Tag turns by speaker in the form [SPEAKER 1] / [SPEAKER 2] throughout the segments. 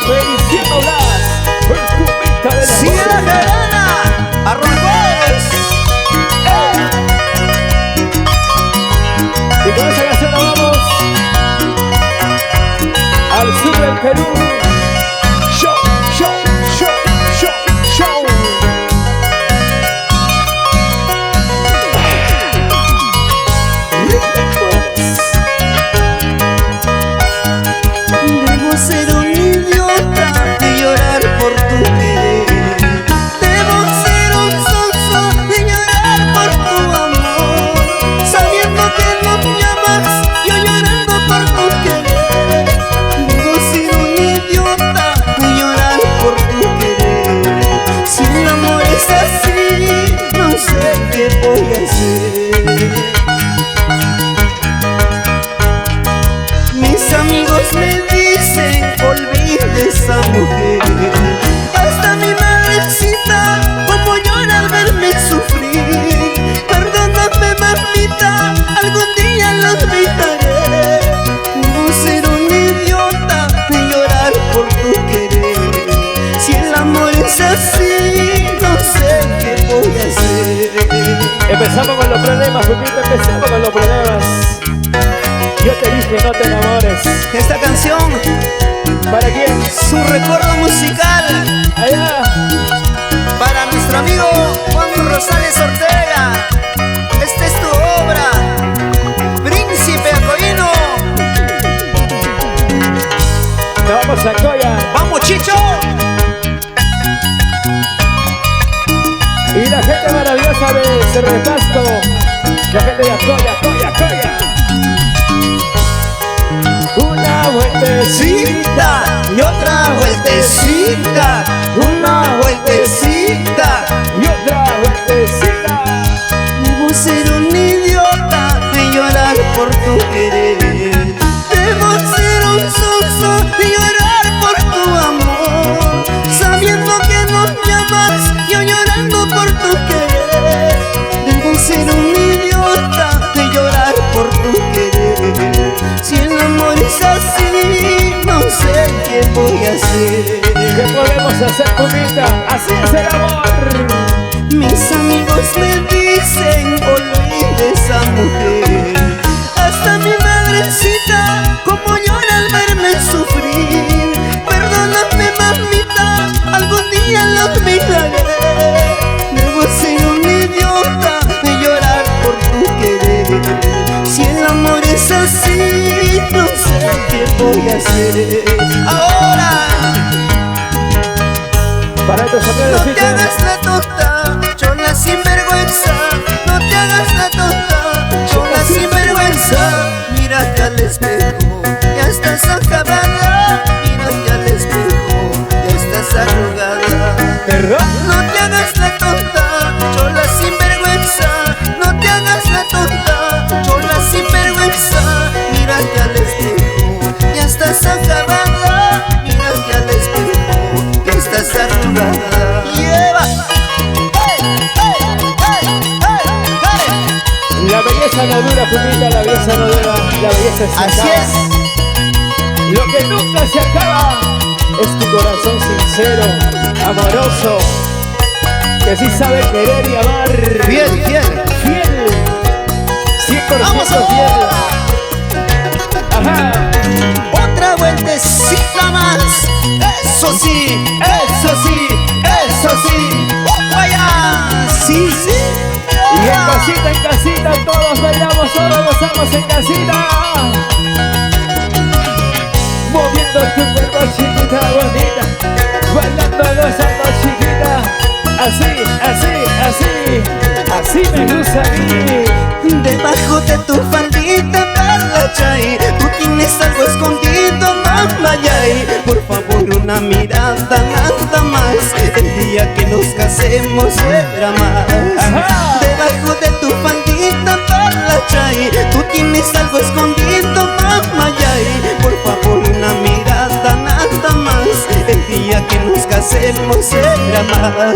[SPEAKER 1] Feliciano Blas, el cubita de la
[SPEAKER 2] Sierra
[SPEAKER 1] música.
[SPEAKER 2] Jarana, Arroyos.
[SPEAKER 1] Y con esa canción nos vamos al sur del Perú. Show, show, show, show, show.
[SPEAKER 2] Debo ser un idiota y llorar por tu querer. Debo ser un sonso y llorar por tu amor, sabiendo que no me amas, yo llorando por tu querer. Debo ser un idiota y llorar por tu querer. Si el amor es así, no sé qué voy a hacer. Mis amigos me dicen, olvide esa mujer. Hasta mi madrecita, como llora al verme sufrir. Perdóname, mamita, algún día lo olvidaré. Debo ser un idiota y llorar por tu querer. Si el amor es así, no sé qué voy a hacer.
[SPEAKER 1] Empezamos con los problemas, Pupita, empezamos con los problemas. Yo te dije no te enamores.
[SPEAKER 2] Esta canción,
[SPEAKER 1] ¿Para quién?
[SPEAKER 2] su recuerdo musical,
[SPEAKER 1] Allá.
[SPEAKER 2] para nuestro amigo Juan Rosales Ortega. Esta es tu obra, Príncipe Acoíno.
[SPEAKER 1] Nos vamos a Coya.
[SPEAKER 2] ¡Vamos, Chicho!
[SPEAKER 1] Y la gente maravillosa de Cerro de Pasco. La gente de Coya, Coya, Coya. Una vueltecita
[SPEAKER 2] Y otra vueltecita, una vueltecita.
[SPEAKER 1] y otra vueltecita.
[SPEAKER 2] Debo ser un idiota y llorar por tu querer. Debo ser un sonso y llorar por tu amor, sabiendo que no me amas, yo llorando por tu querer. Debo ser un idiota y llorar por tu querer. Si el amor es así, no sé qué voy a hacer.
[SPEAKER 1] ¿Qué podemos hacer, Pupita? Así es el amor.
[SPEAKER 2] Mis amigos me dicen, olvide esa mujer. Hasta mi madrecita, como llora al verme sufrir. Perdóname, mamita, algún día lo olvidaré. Debo ser un idiota y llorar por tu querer. Si el amor es así, no sé qué voy a hacer. Ahora,
[SPEAKER 1] Para estos
[SPEAKER 2] no
[SPEAKER 1] amigos,
[SPEAKER 2] te hagas la tonta, chola sinvergüenza. No te hagas la tonta, chola sinvergüenza. Mírate al espejo, ya estás acabada. Mírate al espejo, ya estás arrugada.
[SPEAKER 1] ¿Perdón?
[SPEAKER 2] No te hagas la tonta, chola sinvergüenza. No te hagas la tonta, chola sinvergüenza. Mírate al espejo, ya estás acabada. Mírate al espejo, ya estás arrugada. Lleva.
[SPEAKER 1] La belleza no dura, Pupita, la belleza no dura, la belleza se
[SPEAKER 2] Así
[SPEAKER 1] acaba.
[SPEAKER 2] es.
[SPEAKER 1] Lo que nunca se acaba es tu corazón sincero, amoroso, que sí sabe querer y amar.
[SPEAKER 2] Fiel, fiel.
[SPEAKER 1] Fiel. 100%
[SPEAKER 2] Vamos
[SPEAKER 1] fiel.
[SPEAKER 2] ahora.
[SPEAKER 1] Ajá.
[SPEAKER 2] Otra vueltecita más. Eso sí, eso sí, eso sí. Vaya. Sí, sí.
[SPEAKER 1] Y en casita, todos bailamos, todos gozamos en casita. Moviendo tu cuerpo, chiquita, bonita. Bailando, gozando, chiquita. Así, así, así. Así me gusta a mí.
[SPEAKER 2] Debajo de tu faldita, Parlachay, tú tienes algo escondido, Mamayay. Por favor, una mirada, nada más. El día que nos casemos será más.
[SPEAKER 1] Ajá.
[SPEAKER 2] Debajo de tu faldita, Parlachay, tú tienes algo escondido, Mamayay. Por favor, una mirada, nada más. El día que nos casemos será más.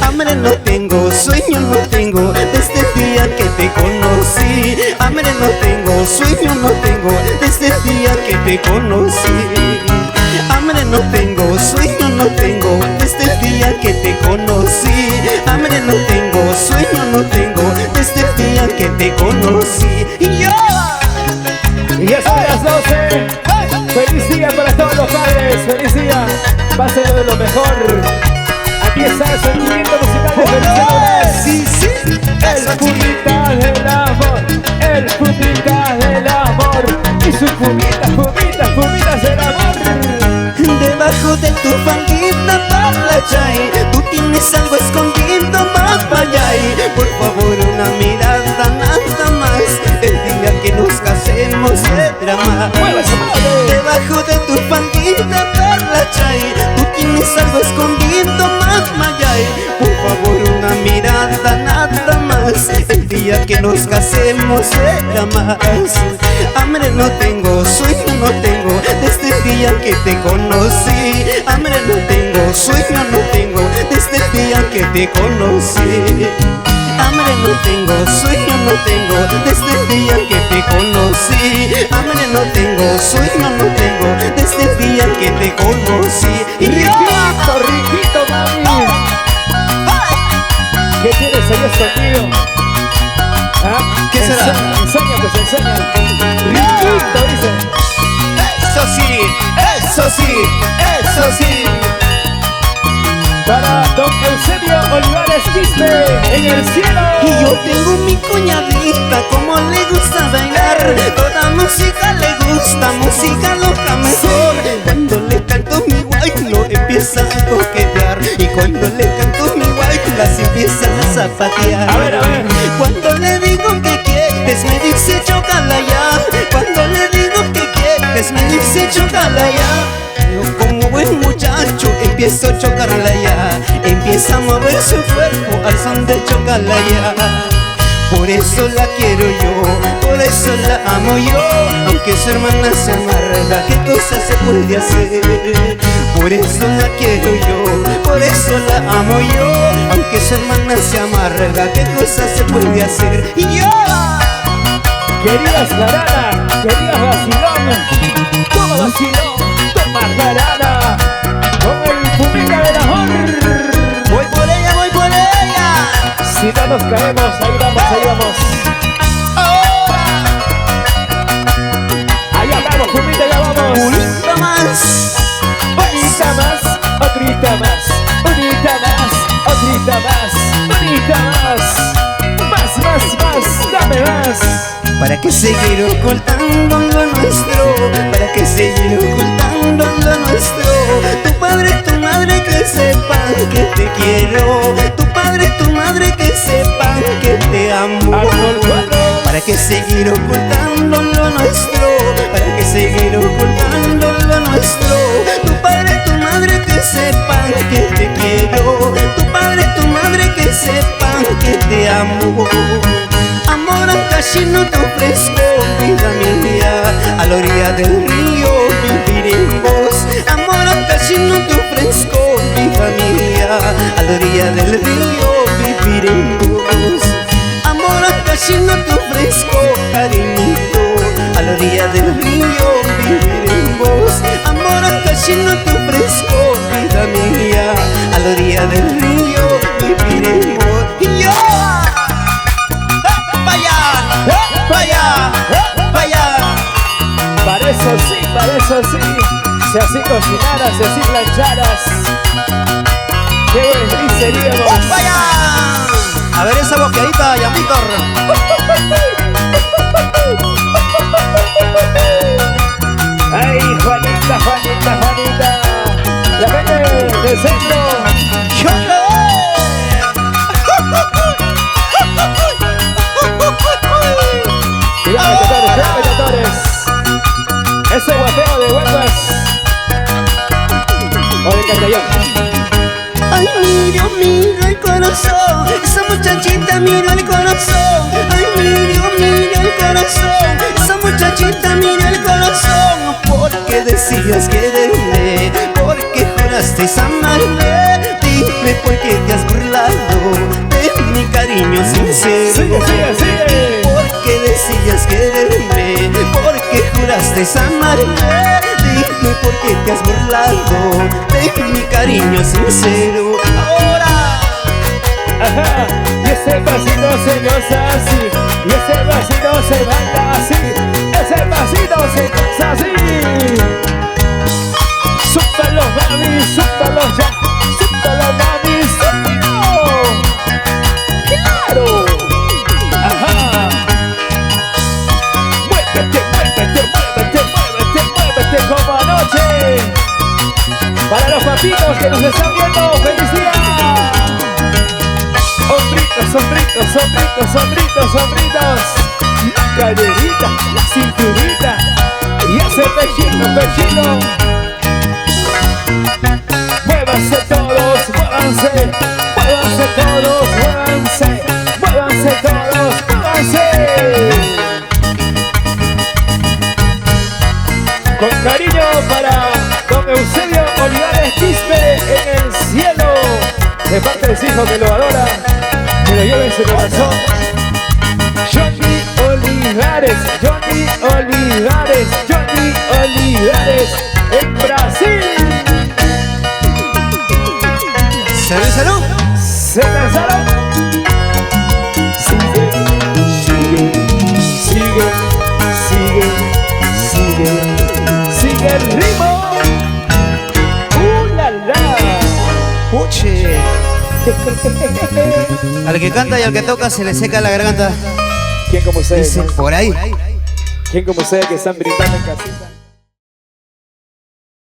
[SPEAKER 2] Hambre no tengo, sueño no tengo, desde el día que te conocí. Hambre no tengo, sueño no tengo, desde el día que te conocí. Hambre no tengo.
[SPEAKER 1] Pásenlo de lo mejor. Aquí está el sentimiento musical de Feliciano.
[SPEAKER 2] Sí, sí,
[SPEAKER 1] El fumita del amor, el fumita del amor. Y su fumita, fumita, fumita del amor.
[SPEAKER 2] debajo de tu faldita parlachay, tú tienes algo escondido papayay. Por favor una mirada nada más, el día que nos casemos será más. Debajo de tu faldita parlachay, tú tienes algo escondido papayay. Por favor una mirada nada más, el día que nos casemos será más. Hambre no tengo, sueño no tengo, desde el día que te conocí. Hambre no tengo, sueño no tengo, desde el día que te conocí. Hambre no tengo, sueño no tengo, desde el día que te conocí. Hambre no tengo, sueño no tengo, desde el día que te conocí.
[SPEAKER 1] Riquito, riquito, mami. ¿Qué tienes ahí escondido? ¿Ah?
[SPEAKER 2] ¿Qué será?
[SPEAKER 1] Enseña, pues enseña. Riquito, dice.
[SPEAKER 2] Eso sí, eso sí, eso sí.
[SPEAKER 1] Para don Eusebio Olivares Quispe, en el cielo.
[SPEAKER 2] Y yo tengo mi cuñadita, como le gusta bailar. Toda música le gusta, música loca mejor. Cuando le canto mi guayno empieza a coquetear, y cuando le canto mi guayno las empieza a zapatear.
[SPEAKER 1] A ver, a ver.
[SPEAKER 2] Cuando le digo que quieres me dice chócala ya. Cuando le digo que quieres me dice chócala ya. Yo como buen muchacho empiezo a chocarla ya, empieza a mover su cuerpo al son de chocarla ya. Por eso la quiero yo, por eso la amo yo, aunque su hermana se amarga, ¿qué cosa se puede hacer? Por eso la quiero yo, por eso la amo yo, aunque su hermana se amarga, ¿qué cosa se puede hacer? Y yo,
[SPEAKER 1] Querías jarana, querías vacilón. Toma vacilón, toma jarana. Con el fumita del amor.
[SPEAKER 2] voy por ella, voy por ella.
[SPEAKER 1] Si no nos caemos, ahí vamos, ahí vamos. Allá vamos, fumita, allá vamos.
[SPEAKER 2] Unita más.
[SPEAKER 1] Bonita más, otrita más, bonita más, otrita más, bonita más. Más, dame más.
[SPEAKER 2] ¿Para qué seguir ocultando lo nuestro? ¿Para qué seguir ocultando lo nuestro? Tu padre y tu madre que sepan que te quiero. Tu padre y tu madre que sepan que te amo. ¿Para qué seguir ocultando lo nuestro? ¿Para qué seguir ocultando lo nuestro? Tu padre y tu madre que sepan que te quiero. Tu padre y tu madre que sepan que te amo. Amor casi no te ofrezco, vida mía, a la orilla del río viviremos. Amor casi no te ofrezco, vida mía, a la orilla del río viviremos. Amor casi no te ofrezco, cariñito, a la orilla del río viviremos. Amor casi no te ofrezco, vida mía, a la orilla del río viviremos. Y yo, vaya, vaya.
[SPEAKER 1] Para eso sí, si así cocinaras, si así plancharas, qué buen gris seríamos.
[SPEAKER 2] Vaya. A ver esa boqueadita, Yamitor.
[SPEAKER 1] Ay, Juanita, Juanita, Juanita, la gente del centro. Cuidado, metadores. Ese guapeo de huevas o de Cartellón.
[SPEAKER 2] Ay, mira el corazón, esa muchachita mira el corazón. Ay, mira el corazón, esa muchachita mira el corazón. Porque decías quererme, porque juraste amarme. Dime por qué te has burlado de mi cariño sincero.
[SPEAKER 1] Sigue.
[SPEAKER 2] Porque decías quererme, porque juraste amarme. Dime por qué te has burlado de mi cariño sincero. Ahora,
[SPEAKER 1] Ajá, y ese pasito se goza así, y ese pasito se baila así, ese pasito se goza así. Súper los mami, súper. chicos que nos están viendo, felicidad. Hombritos, hombritos, hombritos, hombritos, hombritos. Caderita, cinturita. Y ese pechito, pechito. Muévanse todos, muévanse. Muévanse todos, muévanse. Muévanse todos, muévanse. Con cariño para don Eusebio Olivares Quispe en el cielo. De parte de su hijo que lo adora, que lo lleva en su corazón. Johnny Olivares, Johnny Olivares, Johnny Olivares en Brasil.
[SPEAKER 2] ¡Salud, salud!
[SPEAKER 1] ¿Se cansaron? Sigue, sigue, sigue, sigue, sigue, sigue el ritmo. ¡La la!
[SPEAKER 2] ¡Puche! Al que canta y al que toca se le seca la garganta.
[SPEAKER 1] ¿Quién como ustedes?
[SPEAKER 2] Dice por ahí.
[SPEAKER 1] ¿Quién como ustedes que están brindando en casita?